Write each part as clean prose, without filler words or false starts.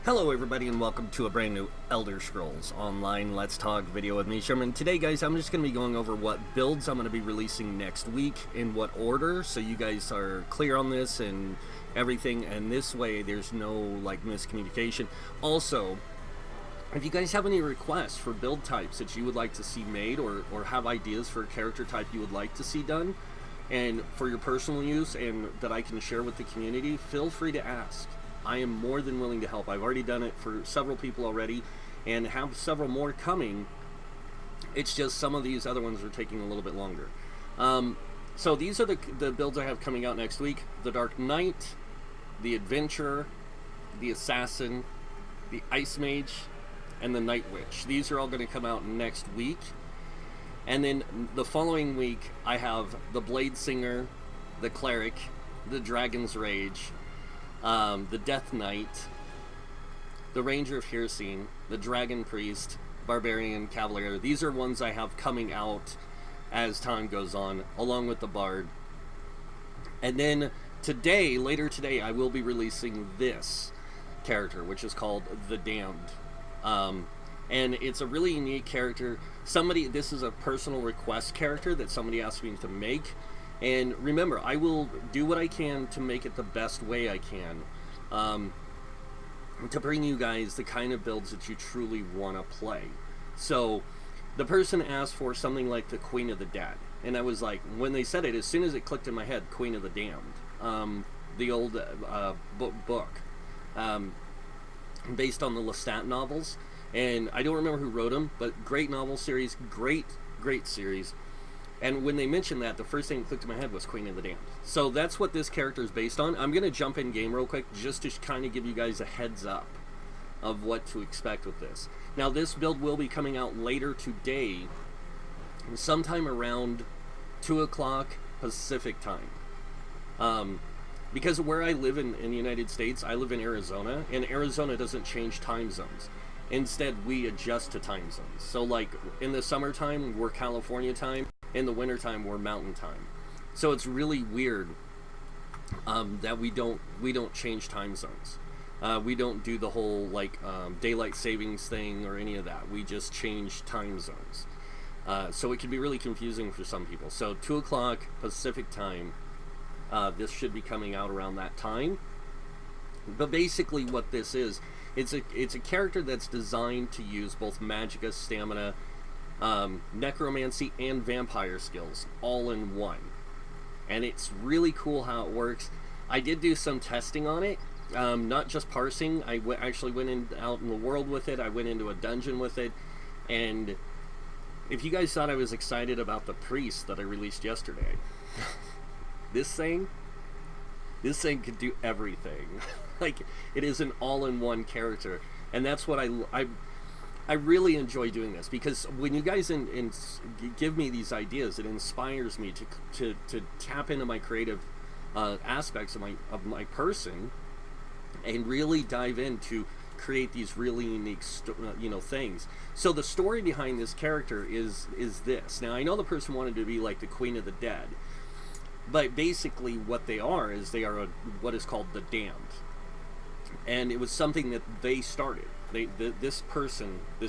Hello everybody and welcome to a brand new Elder Scrolls Online Let's Talk video with me, Sherman. Today guys, I'm just going to be going over what builds I'm going to be releasing next week, in what order, so you guys are clear on this and everything, and this way there's no miscommunication. Also, if you guys have any requests for build types that you would like to see made, or have ideas for a character type you would like to see done, and for your personal use and that I can share with the community, feel free to ask. I am more than willing to help. I've already done it for several people already and have several more coming. It's just some of these other ones are taking a little bit longer. So these are the builds I have coming out next week. The Dark Knight, the Adventurer, the Assassin, the Ice Mage, and the Night Witch. These are all going to come out next week. And then the following week I have the Blade Singer, the Cleric, the Dragon's Rage, the Death Knight, the Ranger of Hirsine, the Dragon Priest, Barbarian, Cavalier. These are ones I have coming out as time goes on, along with the Bard. And then today, later today, I will be releasing this character, which is called the Damned. And it's a really unique character. This is a personal request character that somebody asked me to make. And remember, I will do what I can to make it the best way I can, to bring you guys the kind of builds that you truly want to play. So, the person asked for something like the Queen of the Dead, and I was like, when they said it, as soon as it clicked in my head, Queen of the Damned, the old book, based on the Lestat novels, and I don't remember who wrote them, but great novel series, great series. And when they mentioned that, the first thing that clicked in my head was Queen of the Damned. So that's what this character is based on. I'm going to jump in game real quick just to kind of give you guys a heads up of what to expect with this. Now, this build will be coming out later today, sometime around 2 o'clock Pacific time. Because where I live in the United States, I live in Arizona, and Arizona doesn't change time zones. Instead, we adjust to time zones. So, like, in the summertime, we're California time. In the wintertime, we're mountain time. So it's really weird that we don't change time zones. We don't do the whole daylight savings thing or any of that. We just change time zones. So it can be really confusing for some people. So 2 o'clock Pacific time, this should be coming out around that time. But basically what this is, it's a character that's designed to use both Magicka, Stamina, necromancy, and vampire skills all in one. And it's really cool how it works. I did do some testing on it, not just parsing. I actually went out in the world with it. I went into a dungeon with it. And if you guys thought I was excited about the priest that I released yesterday, this thing could do everything. It is an all-in-one character. And that's what I really enjoy doing this, because when you guys give me these ideas, it inspires me to tap into my creative aspects of my person and really dive in to create these really unique things. So the story behind this character is this. Now, I know the person wanted to be like the Queen of the Dead, but basically what they are is what is called the Damned. And it was something that they started. This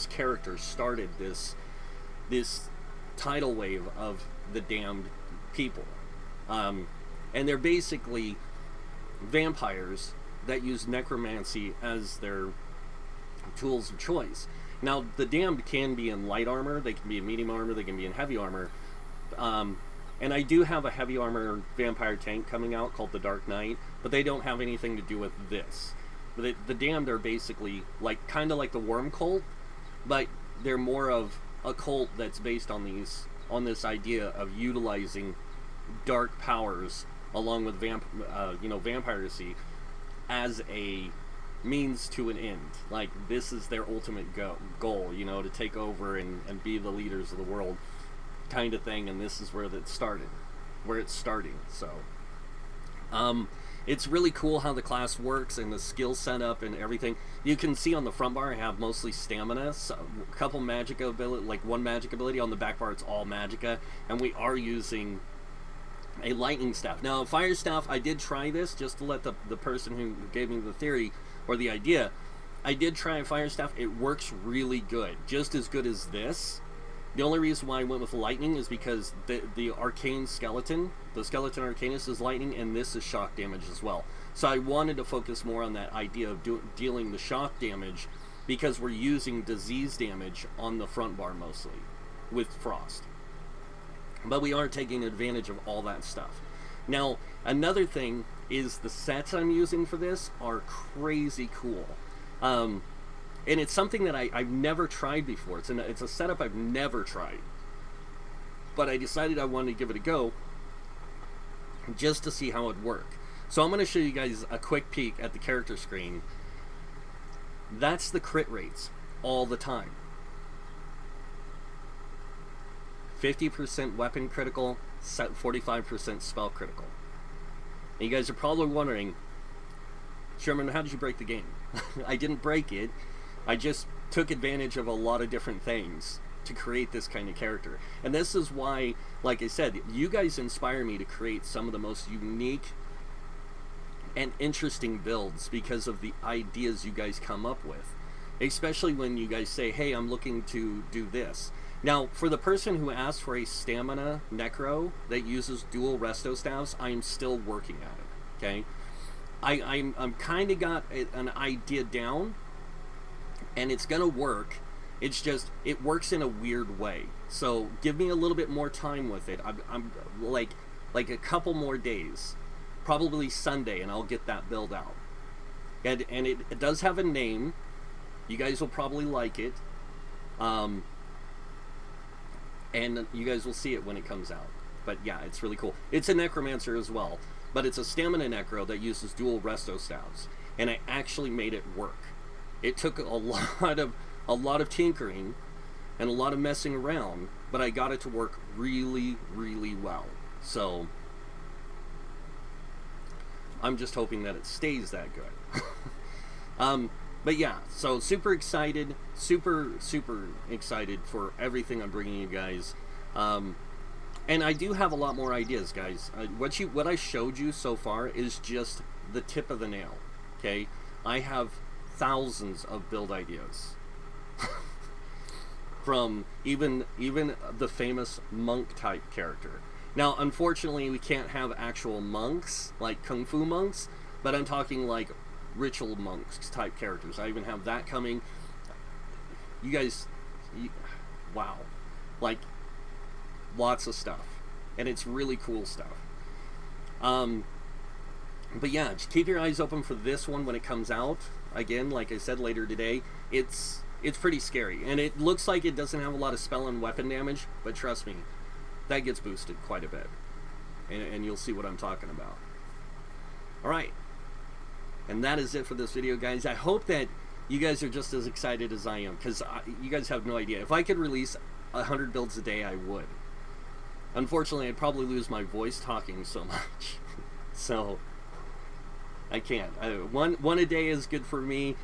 character started this tidal wave of the damned people, and they're basically vampires that use necromancy as their tools of choice. Now, the damned can be in light armor, they can be in medium armor, they can be in heavy armor, and I do have a heavy armor vampire tank coming out called the Dark Knight, but they don't have anything to do with this. The Damned are basically kind of like the Worm cult, but they're more of a cult that's based on this idea of utilizing dark powers along with vampirecy as a means to an end. This is their ultimate goal, to take over and be the leaders of the world, kind of thing. And this is where it's starting. So, it's really cool how the class works and the skill setup and everything. You can see on the front bar I have mostly stamina, so a couple magic ability, one magic ability. On the back bar it's all magicka, and we are using a lightning staff. Now, a fire staff, I did try this just to let the person who gave me the theory or the idea I did try a fire staff. It works really good, just as good as this. The only reason why I went with lightning is because the arcane skeleton, the skeleton arcanus is lightning, and this is shock damage as well. So I wanted to focus more on that idea of dealing the shock damage, because we're using disease damage on the front bar mostly with frost. But we are taking advantage of all that stuff. Now, another thing is the sets I'm using for this are crazy cool. And it's something that I've never tried before. It's a setup I've never tried. But I decided I wanted to give it a go just to see how it would work. So I'm going to show you guys a quick peek at the character screen. That's the crit rates all the time. 50% weapon critical, 45% spell critical. And you guys are probably wondering, Sherman, how did you break the game? I didn't break it. I just took advantage of a lot of different things to create this kind of character. And this is why, like I said, you guys inspire me to create some of the most unique and interesting builds because of the ideas you guys come up with. Especially when you guys say, hey, I'm looking to do this. Now, for the person who asked for a stamina necro that uses dual resto staves, I'm still working at it, okay? I'm kind of got an idea down, and it's gonna work. It's just, it works in a weird way. So give me a little bit more time with it. I'm like a couple more days, probably Sunday, and I'll get that build out. And it does have a name. You guys will probably like it. And you guys will see it when it comes out. But yeah, it's really cool. It's a necromancer as well, but it's a stamina necro that uses dual resto staves, and I actually made it work. It took a lot of tinkering and a lot of messing around, but I got it to work really, really well. So I'm just hoping that it stays that good. But yeah, so super excited excited for everything I'm bringing you guys. And I do have a lot more ideas, guys. What I showed you so far is just the tip of the nail, okay? I have thousands of build ideas. From even the famous monk type character. Now, unfortunately, we can't have actual monks, like kung fu monks, but I'm talking like ritual monks type characters. I even have that coming. You guys, wow, like lots of stuff, and it's really cool stuff. But yeah, just keep your eyes open for this one when it comes out. Again, like I said, later today. It's pretty scary, and it looks like it doesn't have a lot of spell and weapon damage, but trust me, that gets boosted quite a bit, and you'll see what I'm talking about. All right. And that is it for this video, guys. I hope that you guys are just as excited as I am, because you guys have no idea. If I could release 100 builds a day, I would. Unfortunately, I'd probably lose my voice talking so much. So, I can't. One a day is good for me,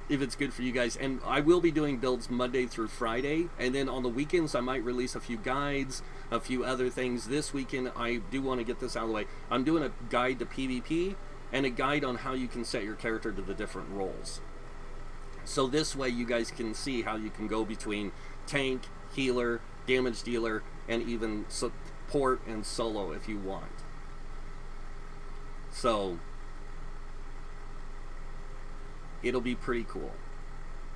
if it's good for you guys. And I will be doing builds Monday through Friday. And then on the weekends, I might release a few guides, a few other things. This weekend, I do want to get this out of the way. I'm doing a guide to PvP, and a guide on how you can set your character to the different roles. So this way you guys can see how you can go between tank, healer, damage dealer, and even support and solo if you want. So it'll be pretty cool.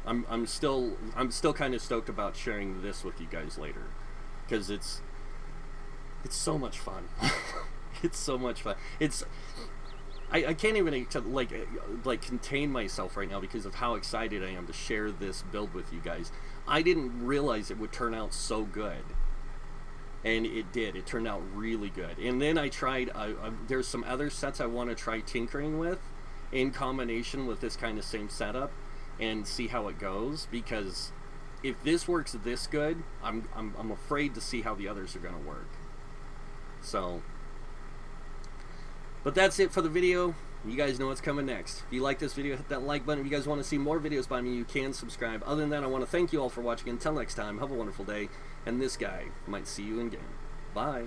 I'm still kind of stoked about sharing this with you guys later, because it's so much fun. It's so much fun. I can't even like contain myself right now because of how excited I am to share this build with you guys. I didn't realize it would turn out so good, and it did. It turned out really good. And then I tried. There's some other sets I want to try tinkering with, in combination with this kind of same setup, and see how it goes. Because if this works this good, I'm afraid to see how the others are going to work. So. But that's it for the video. You guys know what's coming next. If you like this video, hit that like button. If you guys want to see more videos by me, you can subscribe. Other than that, I want to thank you all for watching. Until next time, have a wonderful day. And this guy might see you in game. Bye.